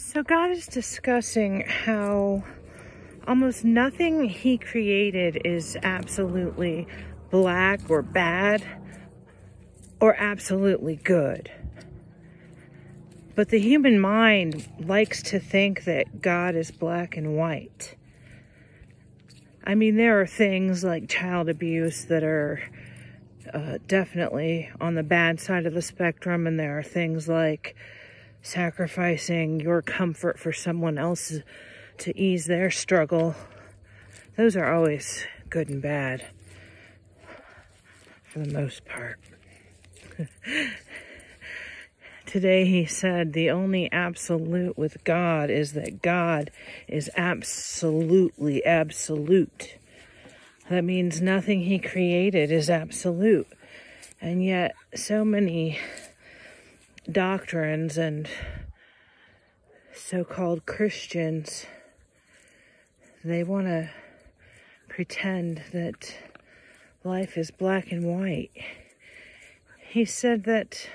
So God is discussing how almost nothing he created is absolutely black or bad or absolutely good. But the human mind likes to think that God is black and white. I mean, there are things like child abuse that are definitely on the bad side of the spectrum, and there are things like sacrificing your comfort for someone else to ease their struggle. Those are always good and bad, for the most part. Today he said the only absolute with God is that God is absolutely absolute. That means nothing he created is absolute. And yet so many doctrines and so-called Christians, they want to pretend that life is black and white. He said that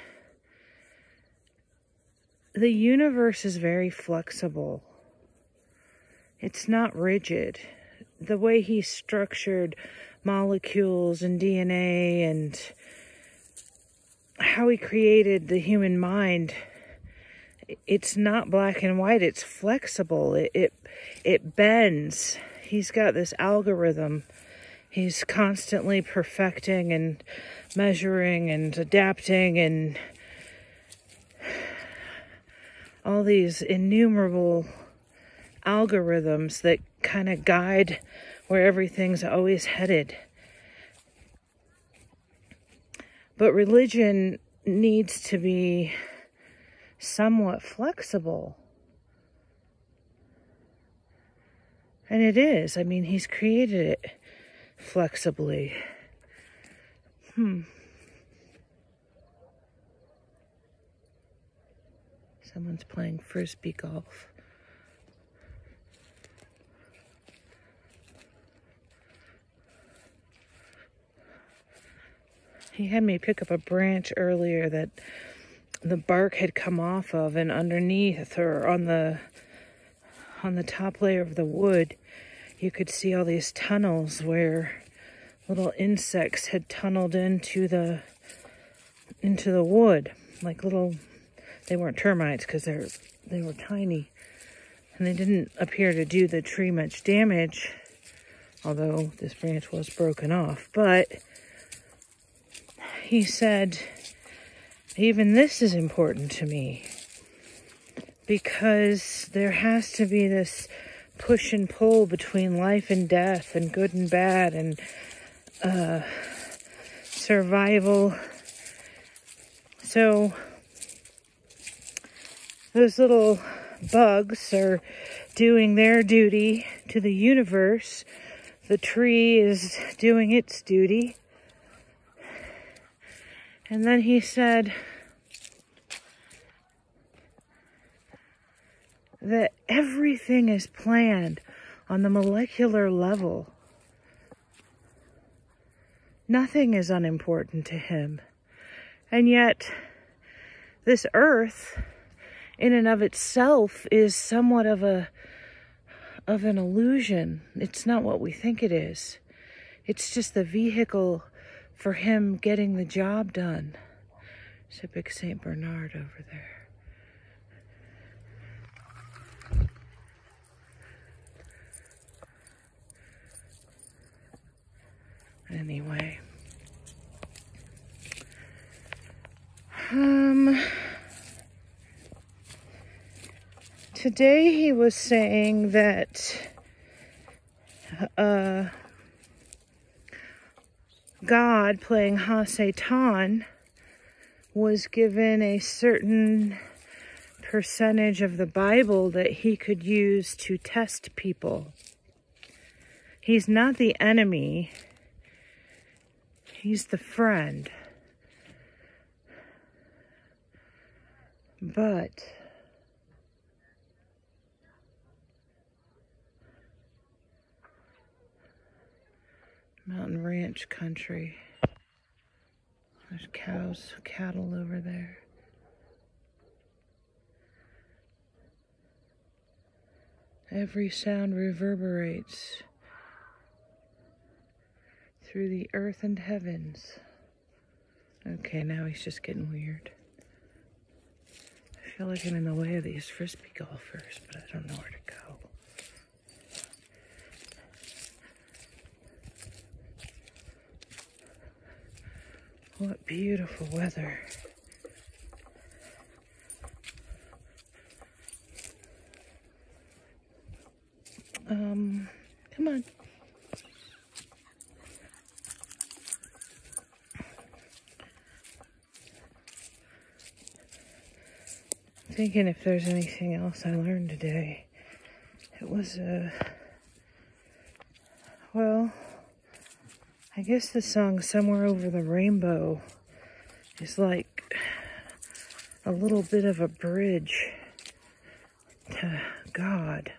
the universe is very flexible. It's not rigid. The way he structured molecules and DNA and how he created the human mind, it's not black and white. It's flexible. It bends. He's got this algorithm. He's constantly perfecting and measuring and adapting and all these innumerable algorithms that kind of guide where everything's always headed. But religion needs to be somewhat flexible. And it is. I mean, he's created it flexibly. Someone's playing frisbee golf. He had me pick up a branch earlier that the bark had come off of, and underneath or on the top layer of the wood, you could see all these tunnels where little insects had tunneled into the wood, like little. They weren't termites because they were tiny, and they didn't appear to do the tree much damage, although this branch was broken off. But he said, even this is important to me because there has to be this push and pull between life and death and good and bad and survival. So those little bugs are doing their duty to the universe. The tree is doing its duty. And then he said that everything is planned on the molecular level. Nothing is unimportant to him. And yet, this earth, in and of itself, is somewhat of an illusion. It's not what we think it is. It's just the vehicle for him getting the job done. There's a big St. Bernard over there. Anyway. Today he was saying that God, playing Ha-Satan, was given a certain percentage of the Bible that he could use to test people. He's not the enemy. He's the friend. But mountain ranch country. There's cattle over there. Every sound reverberates through the earth and heavens. Okay, now he's just getting weird. I feel like I'm in the way of these frisbee golfers, but I don't know where to go. What beautiful weather. Come on. Thinking if there's anything else I learned today. It was well, I guess the song Somewhere Over the Rainbow is like a little bit of a bridge to God.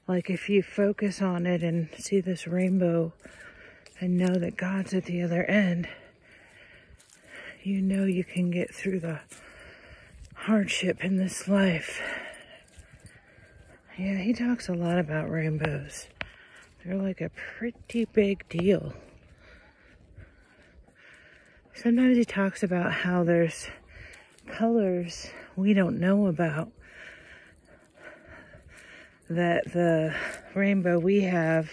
Like if you focus on it and see this rainbow and know that God's at the other end, you know you can get through the hardship in this life. Yeah, he talks a lot about rainbows. They're like a pretty big deal. Sometimes he talks about how there's colors we don't know about. That the rainbow we have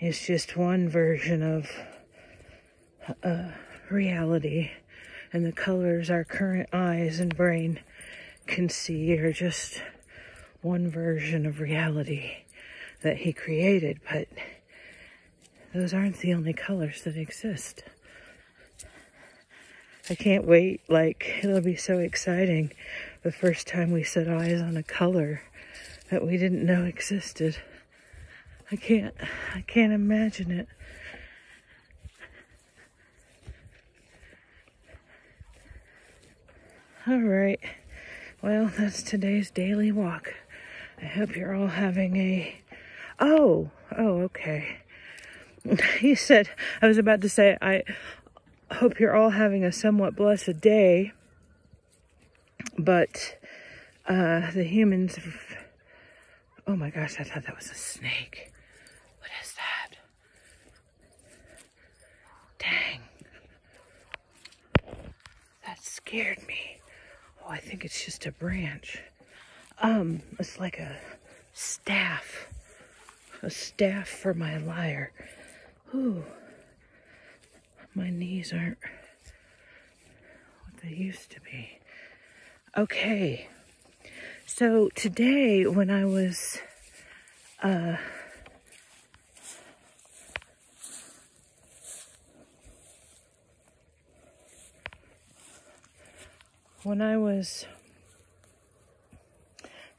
is just one version of reality. And the colors our current eyes and brain can see are just one version of reality that he created. But those aren't the only colors that exist. I can't wait. Like, it'll be so exciting the first time we set eyes on a color that we didn't know existed. I can't imagine it. All right. Well, that's today's daily walk. I hope you're all having a... Oh, okay. He said, I was about to say, I hope you're all having a somewhat blessed day, but the humans... Oh my gosh, I thought that was a snake. What is that? Dang. That scared me. Oh, I think it's just a branch. It's like a staff. A staff for my lyre. Ooh. My knees aren't what they used to be. Okay. So today when I was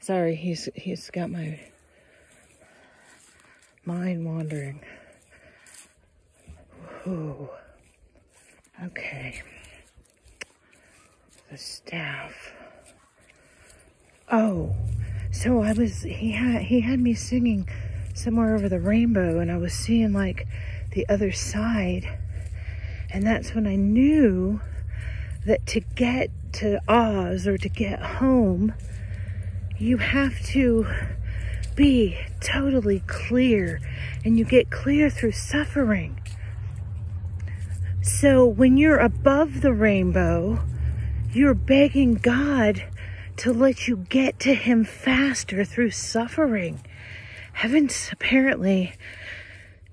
sorry, he's got my mind wandering. Ooh. Okay. The staff. Oh, so he had me singing Somewhere Over the Rainbow, and I was seeing like the other side, and that's when I knew that to get to Oz or to get home, you have to be totally clear, and you get clear through suffering. So when you're above the rainbow, you're begging God to let you get to him faster through suffering. Heaven's apparently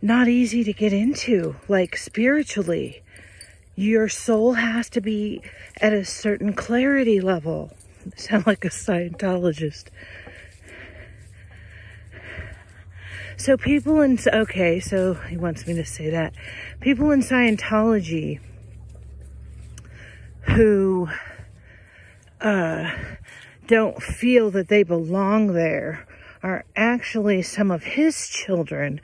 not easy to get into, like spiritually. Your soul has to be at a certain clarity level. I sound like a Scientologist. So people in, okay, so he wants me to say that. People in Scientology who don't feel that they belong there are actually some of his children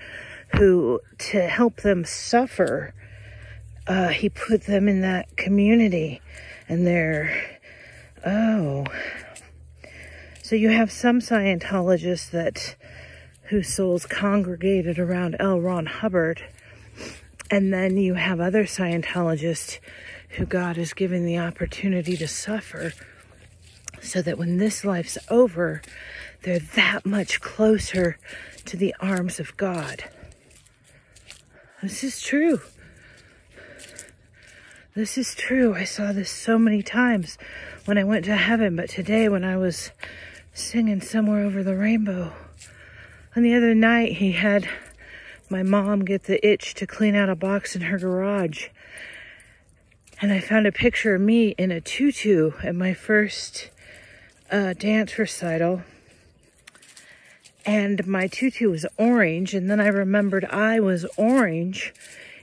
who, to help them suffer, he put them in that community. And they're, oh. So you have some Scientologists whose souls congregated around L. Ron Hubbard. And then you have other Scientologists who God has given the opportunity to suffer, so that when this life's over, they're that much closer to the arms of God. This is true. This is true. I saw this so many times when I went to heaven, but today when I was singing Somewhere Over the Rainbow, and the other night he had my mom get the itch to clean out a box in her garage, and I found a picture of me in a tutu at my first dance recital, and my tutu was orange, and then I remembered I was orange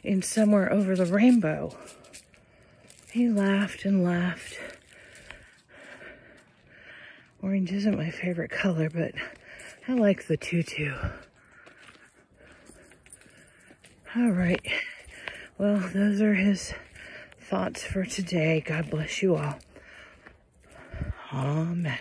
in Somewhere Over the Rainbow. He laughed and laughed. Orange isn't my favorite color, but I like the tutu. All right. Well, those are his thoughts for today. God bless you all. Amen.